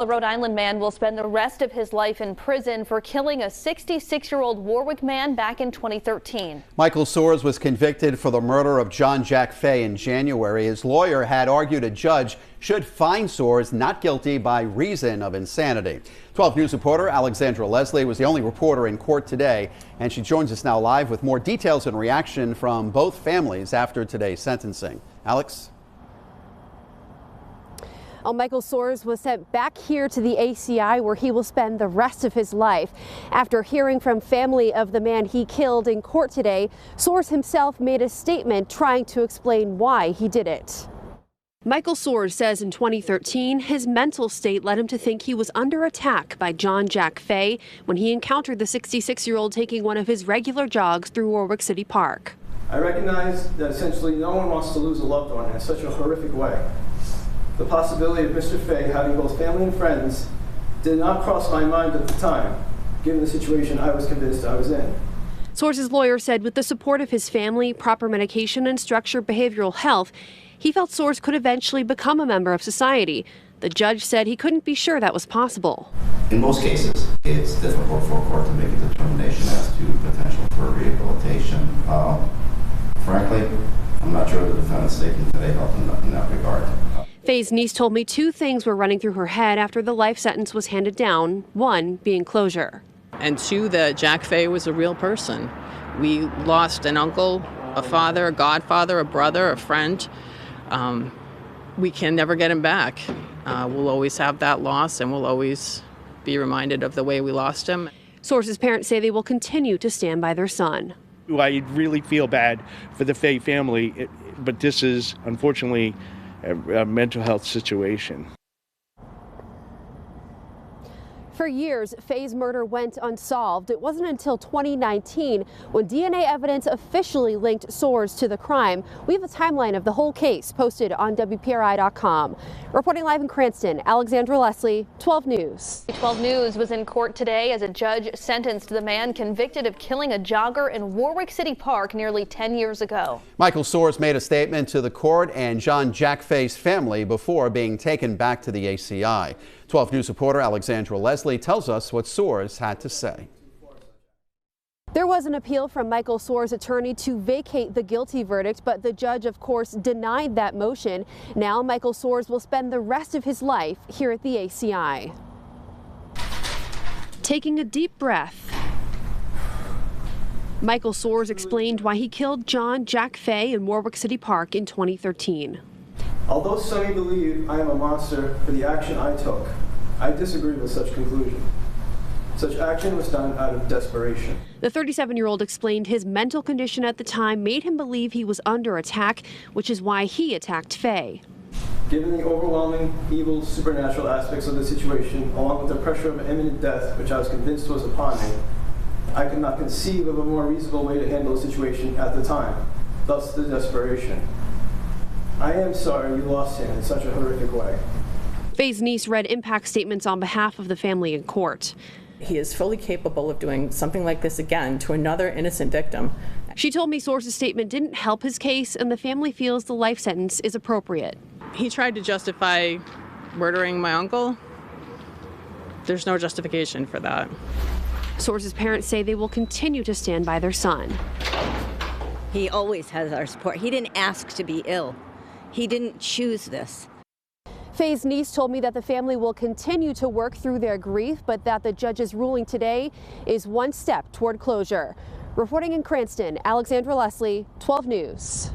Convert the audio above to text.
A Rhode Island man will spend the rest of his life in prison for killing a 66-year-old Warwick man back in 2013. Michael Soares was convicted for the murder of John Jack Fay in January. His lawyer had argued a judge should find Soares not guilty by reason of insanity. 12 News reporter Alexandra Leslie was the only reporter in court today, and she joins us now live with more details and reaction from both families after today's sentencing. Alex? Michael Soares was sent back here to the ACI, where he will spend the rest of his life. After hearing from family of the man he killed in court today, Soares himself made a statement trying to explain why he did it. Michael Soares says in 2013, his mental state led him to think he was under attack by John Jack Fay when he encountered the 66-year-old taking one of his regular jogs through Warwick City Park. I recognize that essentially no one wants to lose a loved one in such a horrific way. The possibility of Mr. Fay having both family and friends did not cross my mind at the time, given the situation I was convinced I was in. Soares' lawyer said with the support of his family, proper medication, and structured behavioral health, he felt Soares could eventually become a member of society. The judge said he couldn't be sure that was possible. In most cases, it's difficult for a court to make a determination as to potential for rehabilitation. Frankly, I'm not sure the defendant's taking today helped in that regard. Fay's niece told me two things were running through her head after the life sentence was handed down, one being closure. And two, that Jack Fay was a real person. We lost an uncle, a father, a godfather, a brother, a friend. We can never get him back. We'll always have that loss, and we'll always be reminded of the way we lost him. Soares' parents say they will continue to stand by their son. I really feel bad for the Fay family, but this is unfortunately a mental health situation. For years, Fay's murder went unsolved. It wasn't until 2019 when DNA evidence officially linked Soares to the crime. We have a timeline of the whole case posted on WPRI.com. Reporting live in Cranston, Alexandra Leslie, 12 News. 12 News was in court today as a judge sentenced the man convicted of killing a jogger in Warwick City Park nearly 10 years ago. Michael Soares made a statement to the court and John Jack Fay's family before being taken back to the ACI. 12 News reporter Alexandra Leslie tells us what Soares had to say. There was an appeal from Michael Soares' attorney to vacate the guilty verdict, but the judge, of course, denied that motion. Now Michael Soares will spend the rest of his life here at the ACI. Taking a deep breath, Michael Soares explained why he killed John Jack Fay in Warwick City Park in 2013. Although some may believe I am a monster for the action I took, I disagree with such conclusion. Such action was done out of desperation. The 37-year-old explained his mental condition at the time made him believe he was under attack, which is why he attacked Fay. Given the overwhelming, evil, supernatural aspects of the situation, along with the pressure of imminent death, which I was convinced was upon me, I could not conceive of a more reasonable way to handle the situation at the time, thus the desperation. I am sorry you lost him in such a horrific way. Fay's niece read impact statements on behalf of the family in court. He is fully capable of doing something like this again to another innocent victim. She told me Soares' statement didn't help his case, and the family feels the life sentence is appropriate. He tried to justify murdering my uncle. There's no justification for that. Soares' parents say they will continue to stand by their son. He always has our support. He didn't ask to be ill. He didn't choose this. Fay's niece told me that the family will continue to work through their grief, but that the judge's ruling today is one step toward closure. Reporting in Cranston, Alexandra Leslie, 12 News.